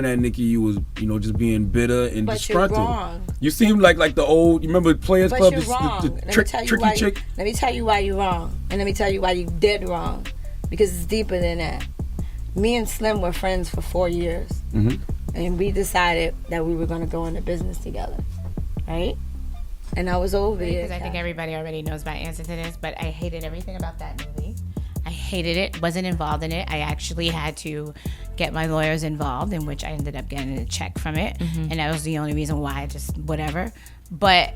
at Nikki, you was, just being bitter and But disgruntled. you're wrong. You seem like the old. You remember Players But Club? you're wrong. Tricky chick. Let me tell you why you're wrong, and let me tell you why you did wrong, because it's deeper than that. Me and Slim were friends for 4 years, and we decided that we were going to go into business together, right? And I was over it. Because I think everybody already knows my answer to this, but I hated everything about that movie. I hated it, wasn't involved in it. I actually had to get my lawyers involved, in which I ended up getting a check from it. And that was the only reason why, just whatever. But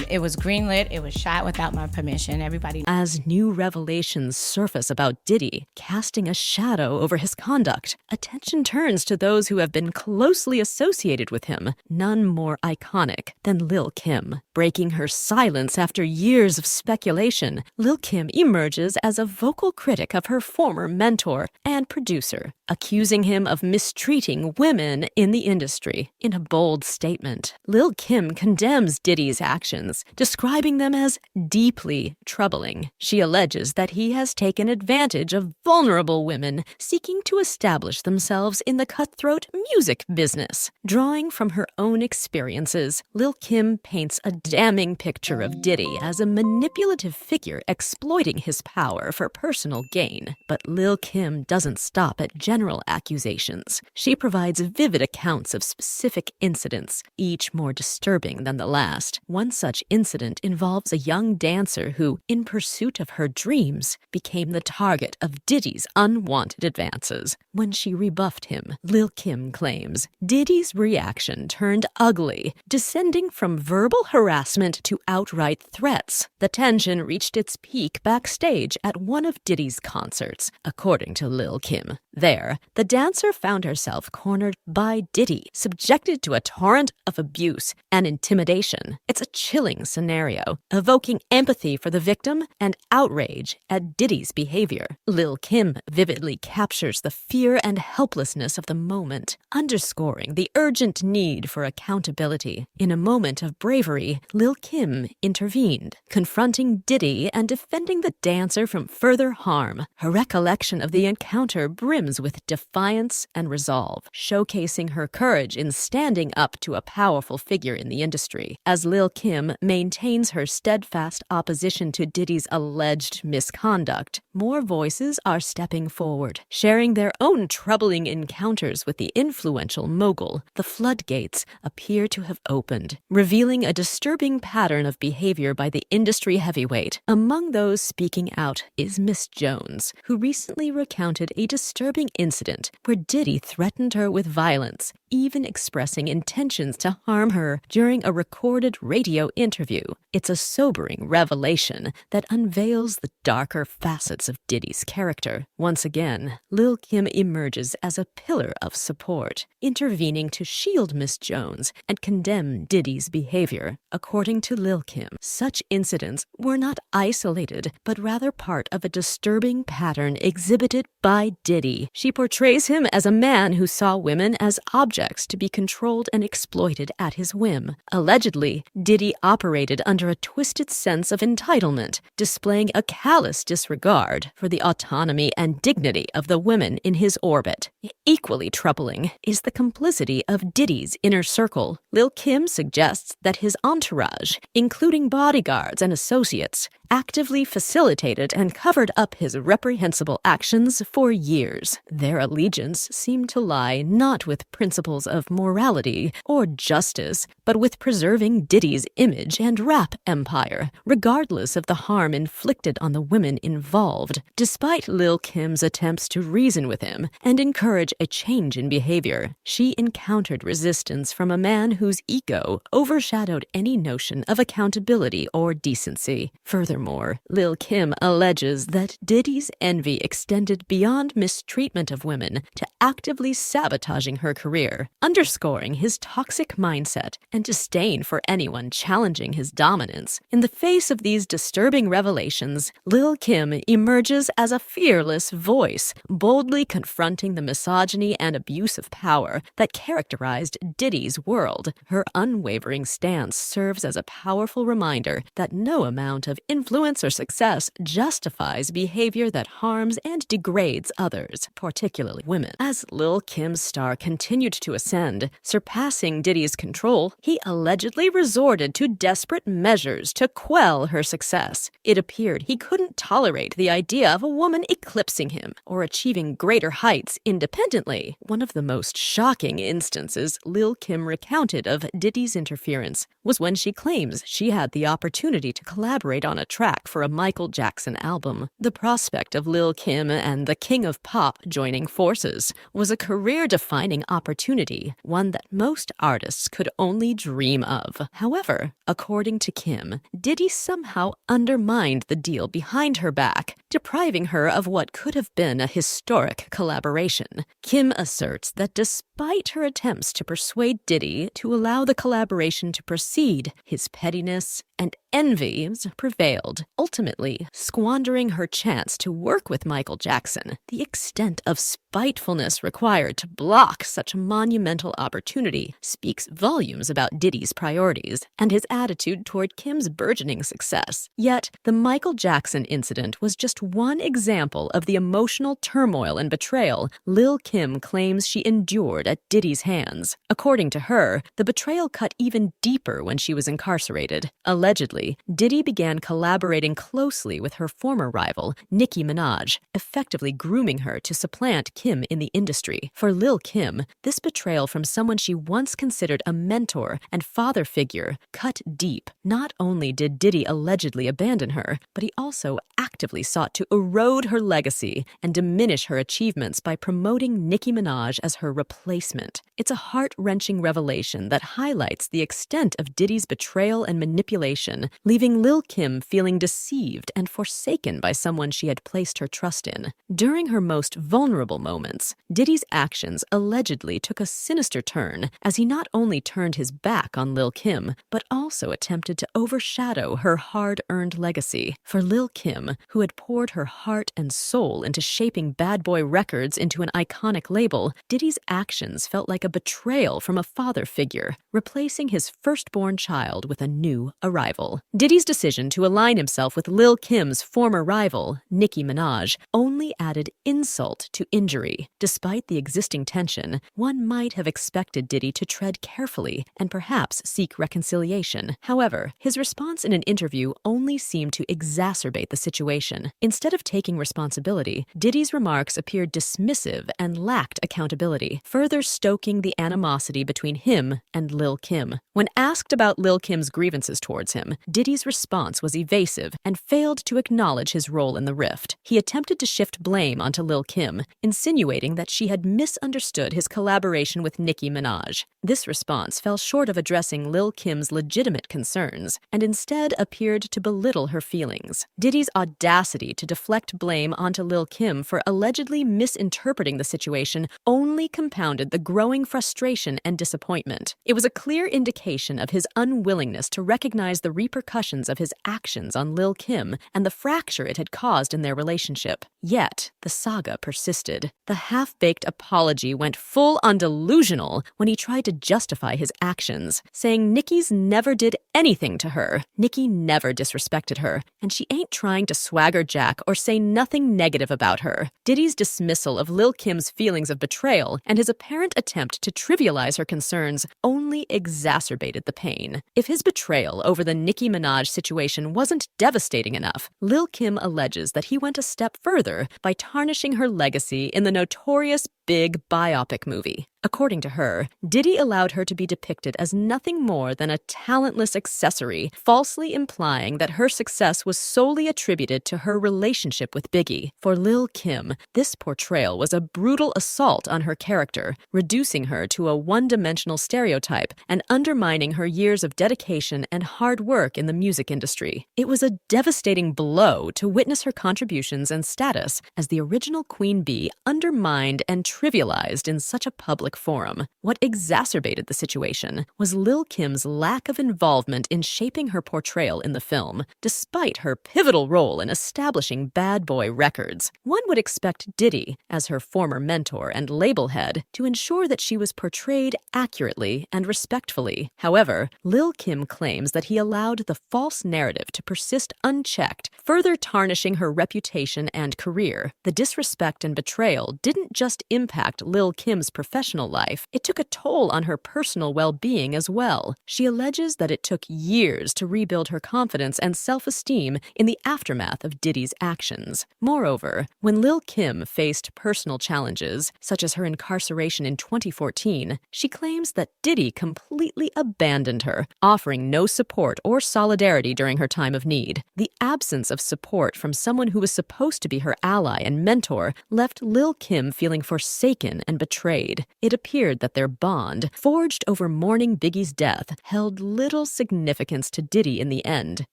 it was greenlit. It was shot without my permission. Everybody. As new revelations surface about Diddy, casting a shadow over his conduct, attention turns to those who have been closely associated with him, none more iconic than Lil' Kim. Breaking her silence after years of speculation, Lil' Kim emerges as a vocal critic of her former mentor and producer, accusing him of mistreating women in the industry. In a bold statement, Lil' Kim condemns Diddy's actions, describing them as deeply troubling. She alleges that he has taken advantage of vulnerable women seeking to establish themselves in the cutthroat music business. Drawing from her own experiences, Lil' Kim paints a damning picture of Diddy as a manipulative figure exploiting his power for personal gain. But Lil' Kim doesn't stop at general accusations. She provides vivid accounts of specific incidents, each more disturbing than the last. One such incident involves a young dancer who, in pursuit of her dreams, became the target of Diddy's unwanted advances. When she rebuffed him, Lil' Kim claims Diddy's reaction turned ugly, descending from verbal harassment to outright threats. The tension reached its peak backstage at one of Diddy's concerts, according to Lil' Kim. There, the dancer found herself cornered by Diddy, subjected to a torrent of abuse and intimidation. It's a chilling scenario, evoking empathy for the victim and outrage at Diddy's behavior. Lil' Kim vividly captures the fear and helplessness of the moment, underscoring the urgent need for accountability. In a moment of bravery, Lil' Kim intervened, confronting Diddy and defending the dancer from further harm. Her recollection of the encounter brims with defiance and resolve, showcasing her courage in standing up to a powerful figure in the industry. As Lil' Kim maintains her steadfast opposition to Diddy's alleged misconduct, more voices are stepping forward, sharing their own troubling encounters with the influential mogul. The floodgates appear to have opened, revealing a disturbing pattern of behavior by the industry heavyweight. Among those speaking out is Miss Jones, who recently recounted a disturbing incident where Diddy threatened her with violence, even expressing intentions to harm her during a recorded radio interview. It's a sobering revelation that unveils the darker facets of Diddy's character. Once again, Lil' Kim emerges as a pillar of support, intervening to shield Miss Jones and condemn Diddy's behavior. According to Lil' Kim, such incidents were not isolated, but rather part of a disturbing pattern exhibited by Diddy. She portrays him as a man who saw women as objects to be controlled and exploited at his whim. Allegedly, Diddy operated under a twisted sense of entitlement, displaying a callous disregard for the autonomy and dignity of the women in his orbit. Equally troubling is the complicity of Diddy's inner circle. Lil' Kim suggests that his entourage, including bodyguards and associates, actively facilitated and covered up his reprehensible actions for years. Their allegiance seemed to lie not with principles of morality or justice, but with preserving Diddy's image and rap empire, regardless of the harm inflicted on the women involved. Despite Lil' Kim's attempts to reason with him and encourage a change in behavior, she encountered resistance from a man whose ego overshadowed any notion of accountability or decency. Furthermore, Lil' Kim alleges that Diddy's envy extended beyond mistreatment of women to actively sabotaging her career, underscoring his toxic mindset and disdain for anyone challenging his dominance. In the face of these disturbing revelations, Lil' Kim emerges as a fearless voice, boldly confronting the misogyny and abuse of power that characterized Diddy's world. Her unwavering stance serves as a powerful reminder that no amount of influence influence or success justifies behavior that harms and degrades others, particularly women. As Lil Kim's star continued to ascend, surpassing Diddy's control, he allegedly resorted to desperate measures to quell her success. It appeared he couldn't tolerate the idea of a woman eclipsing him or achieving greater heights independently. One of the most shocking instances Lil Kim recounted of Diddy's interference was when she claims she had the opportunity to collaborate on a track for a Michael Jackson album. The prospect of Lil Kim and the King of Pop joining forces was a career-defining opportunity, one that most artists could only dream of. However, according to Kim, Diddy somehow undermined the deal behind her back, depriving her of what could have been a historic collaboration. Kim asserts that despite her attempts to persuade Diddy to allow the collaboration to proceed, his pettiness and envies prevailed, ultimately squandering her chance to work with Michael Jackson. The extent of spitefulness required to block such a monumental opportunity speaks volumes about Diddy's priorities and his attitude toward Kim's burgeoning success. Yet, the Michael Jackson incident was just one example of the emotional turmoil and betrayal Lil Kim claims she endured at Diddy's hands. According to her, the betrayal cut even deeper when she was incarcerated. Allegedly, Diddy began collaborating closely with her former rival, Nicki Minaj, effectively grooming her to supplant Kim in the industry. For Lil Kim, this betrayal from someone she once considered a mentor and father figure cut deep. Not only did Diddy allegedly abandon her, but he also actively sought to erode her legacy and diminish her achievements by promoting Nicki Minaj as her replacement. It's a heart-wrenching revelation that highlights the extent of Diddy's betrayal and manipulation, leaving Lil Kim feeling deceived and forsaken by someone she had placed her trust in. During her most vulnerable moments, Diddy's actions allegedly took a sinister turn as he not only turned his back on Lil Kim, but also attempted to overshadow her hard-earned legacy. For Lil Kim, who had poured her heart and soul into shaping Bad Boy Records into an iconic label, Diddy's actions felt like a betrayal from a father figure, replacing his firstborn child with a new arrival. Diddy's decision to align himself with Lil Kim's former rival, Nicki Minaj, only added insult to injury. Despite the existing tension, one might have expected Diddy to tread carefully and perhaps seek reconciliation. However, his response in an interview only seemed to exacerbate the situation. Instead of taking responsibility, Diddy's remarks appeared dismissive and lacked accountability, further stoking the animosity between him and Lil Kim. When asked about Lil Kim's grievances towards him, Diddy's response was evasive and failed to acknowledge his role in the rift. He attempted to shift blame onto Lil Kim, insinuating that she had misunderstood his collaboration with Nicki Minaj. This response fell short of addressing Lil Kim's legitimate concerns and instead appeared to belittle her feelings. Diddy's audacity to deflect blame onto Lil Kim for allegedly misinterpreting the situation only compounded the growing frustration and disappointment. It was a clear indication of his unwillingness to recognize the repercussions of his actions on Lil Kim and the fracture it had caused in their relationship. Yet, the saga persisted. The half-baked apology went full-on delusional when he tried to justify his actions, saying Nicki's never did anything to her. Nicki never disrespected her, and she ain't trying to swagger Jack or say nothing negative about her. Diddy's dismissal of Lil Kim's feelings of betrayal and his apparent attempt to trivialize her concerns only exacerbated the pain. If his betrayal over the Nicki Minaj situation wasn't devastating enough, Lil Kim alleges that he went a step further by tarnishing her legacy in the notorious Big biopic movie. According to her, Diddy allowed her to be depicted as nothing more than a talentless accessory, falsely implying that her success was solely attributed to her relationship with Biggie. For Lil Kim, this portrayal was a brutal assault on her character, reducing her to a one-dimensional stereotype and undermining her years of dedication and hard work in the music industry. It was a devastating blow to witness her contributions and status as the original Queen Bee undermined and trivialized in such a public forum. What exacerbated the situation was Lil' Kim's lack of involvement in shaping her portrayal in the film, despite her pivotal role in establishing Bad Boy Records. One would expect Diddy, as her former mentor and label head, to ensure that she was portrayed accurately and respectfully. However, Lil' Kim claims that he allowed the false narrative to persist unchecked, further tarnishing her reputation and career. The disrespect and betrayal didn't just impact Lil' Kim's professional life, it took a toll on her personal well-being as well. She alleges that it took years to rebuild her confidence and self-esteem in the aftermath of Diddy's actions. Moreover, when Lil' Kim faced personal challenges, such as her incarceration in 2014, she claims that Diddy completely abandoned her, offering no support or solidarity during her time of need. The absence of support from someone who was supposed to be her ally and mentor left Lil' Kim feeling forsaken and betrayed. It appeared that their bond, forged over mourning Biggie's death, held little significance to Diddy in the end.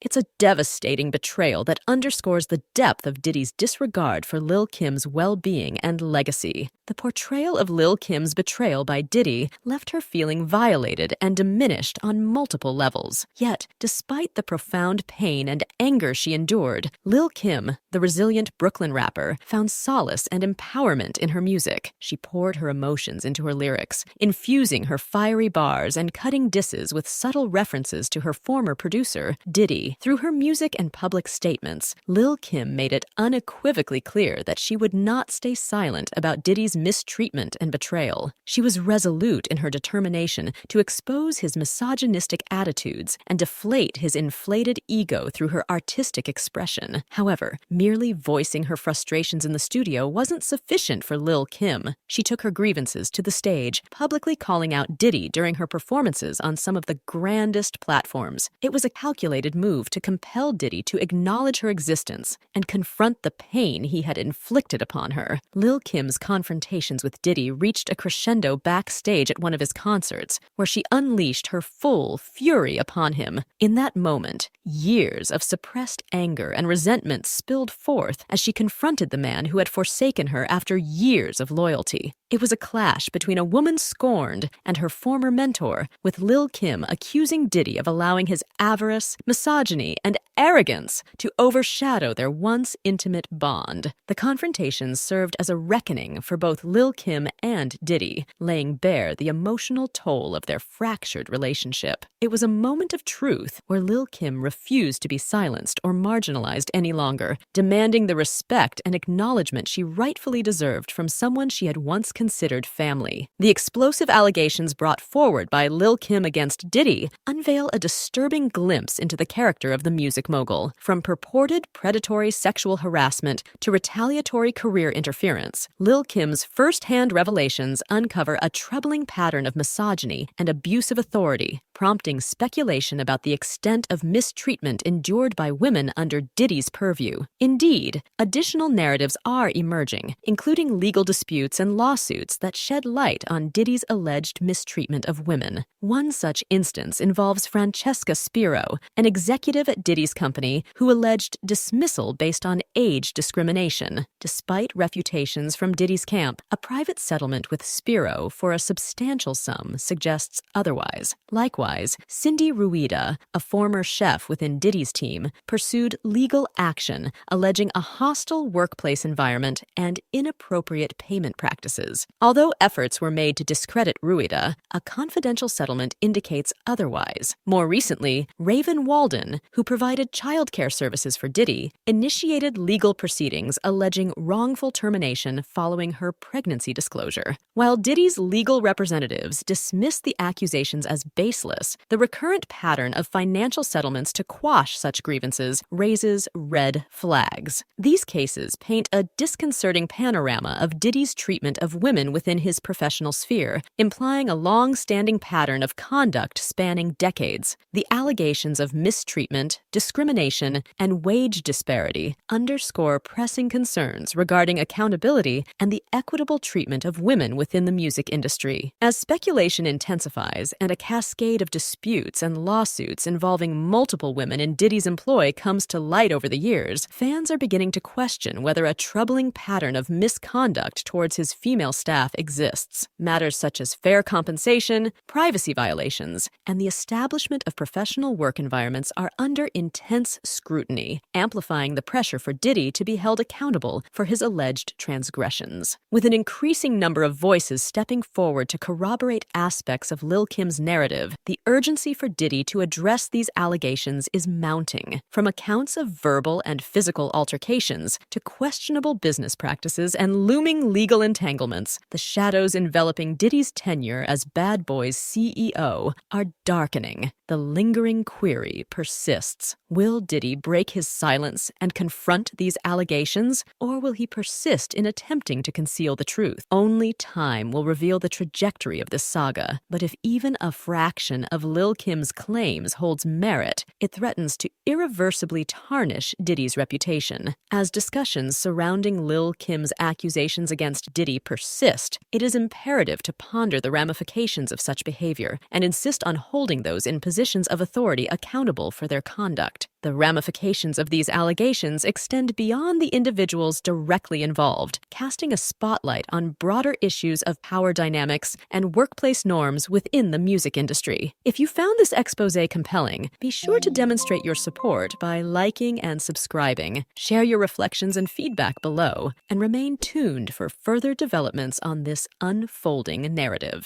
It's a devastating betrayal that underscores the depth of Diddy's disregard for Lil' Kim's well-being and legacy. The portrayal of Lil' Kim's betrayal by Diddy left her feeling violated and diminished on multiple levels. Yet, despite the profound pain and anger she endured, Lil' Kim, the resilient Brooklyn rapper, found solace and empowerment in her music. She poured her emotions into her lyrics, infusing her fiery bars and cutting disses with subtle references to her former producer, Diddy. Through her music and public statements, Lil' Kim made it unequivocally clear that she would not stay silent about Diddy's mistreatment and betrayal. She was resolute in her determination to expose his misogynistic attitudes and deflate his inflated ego through her artistic expression. However, merely voicing her frustrations in the studio wasn't sufficient for Lil' Kim. She took her grievances to the stage, publicly calling out Diddy during her performances on some of the grandest platforms. It was a calculated move to compel Diddy to acknowledge her existence and confront the pain he had inflicted upon her. Lil' Kim's confrontations with Diddy reached a crescendo backstage at one of his concerts, where she unleashed her full fury upon him. In that moment, years of suppressed anger and resentment spilled forth as she confronted the man who had forsaken her after years of loyalty. It was a clash between a woman scorned and her former mentor, with Lil' Kim accusing Diddy of allowing his avarice, misogyny, and arrogance to overshadow their once intimate bond. The confrontations served as a reckoning for both Lil' Kim and Diddy, laying bare the emotional toll of their fractured relationship. It was a moment of truth where Lil' Kim refused to be silenced or marginalized any longer, demanding the respect and acknowledgement she rightfully deserved from someone she had once considered family. The explosive allegations brought forward by Lil' Kim against Diddy unveil a disturbing glimpse into the character of the music mogul. From purported predatory sexual harassment to retaliatory career interference, Lil' Kim's first-hand revelations uncover a troubling pattern of misogyny and abuse of authority, prompting speculation about the extent of mistreatment endured by women under Diddy's purview. Indeed, additional narratives are emerging, including legal disputes and lawsuits that shed light on Diddy's alleged mistreatment of women. One such instance involves Francesca Spiro, an executive at Diddy's company who alleged dismissal based on age discrimination. Despite refutations from Diddy's camp, a private settlement with Spiro for a substantial sum suggests otherwise. Likewise, Cindy Rueda, a former chef within Diddy's team, pursued legal action alleging a hostile workplace environment and inappropriate payment practices. Although efforts were made to discredit Rueda, a confidential settlement indicates otherwise. More recently, Raven Walden, who provided childcare services for Diddy, initiated legal proceedings alleging wrongful termination following her pregnancy disclosure. While Diddy's legal representatives dismissed the accusations as baseless, the recurrent pattern of financial settlements to quash such grievances raises red flags. These cases paint a disconcerting panorama of Diddy's treatment of women within his professional sphere, implying a long-standing pattern of conduct spanning decades. The allegations of mistreatment, discrimination, and wage disparity underscore pressing concerns regarding accountability and the equitable treatment of women within the music industry. As speculation intensifies and a cascade of of disputes and lawsuits involving multiple women in Diddy's employ comes to light over the years, fans are beginning to question whether a troubling pattern of misconduct towards his female staff exists. Matters such as fair compensation, privacy violations, and the establishment of professional work environments are under intense scrutiny, amplifying the pressure for Diddy to be held accountable for his alleged transgressions. With an increasing number of voices stepping forward to corroborate aspects of Lil' Kim's narrative, the urgency for Diddy to address these allegations is mounting. From accounts of verbal and physical altercations to questionable business practices and looming legal entanglements, the shadows enveloping Diddy's tenure as Bad Boy's CEO are darkening. The lingering query persists. Will Diddy break his silence and confront these allegations, or will he persist in attempting to conceal the truth? Only time will reveal the trajectory of this saga, but if even a fraction of Lil' Kim's claims holds merit, it threatens to irreversibly tarnish Diddy's reputation. As discussions surrounding Lil' Kim's accusations against Diddy persist, it is imperative to ponder the ramifications of such behavior and insist on holding those in positions of authority accountable for their conduct. The ramifications of these allegations extend beyond the individuals directly involved, casting a spotlight on broader issues of power dynamics and workplace norms within the music industry. If you found this expose compelling, be sure to demonstrate your support by liking and subscribing. Share your reflections and feedback below, and remain tuned for further developments on this unfolding narrative.